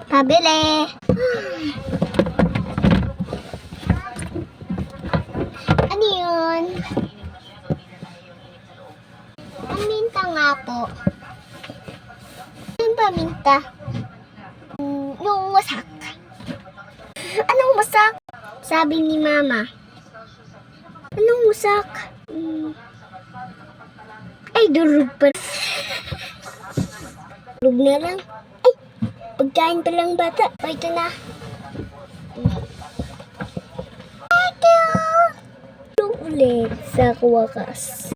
Pabili. Ano yun? Paminta nga po. Yung paminta? Yung wasak. Anong wasak? Sabi ni Mama. Anong wasak? Ay, durog pa. Durog na lang. Ay, pagkain pa lang bata. O, ito na. Thank you! Durog ulit sa wakas.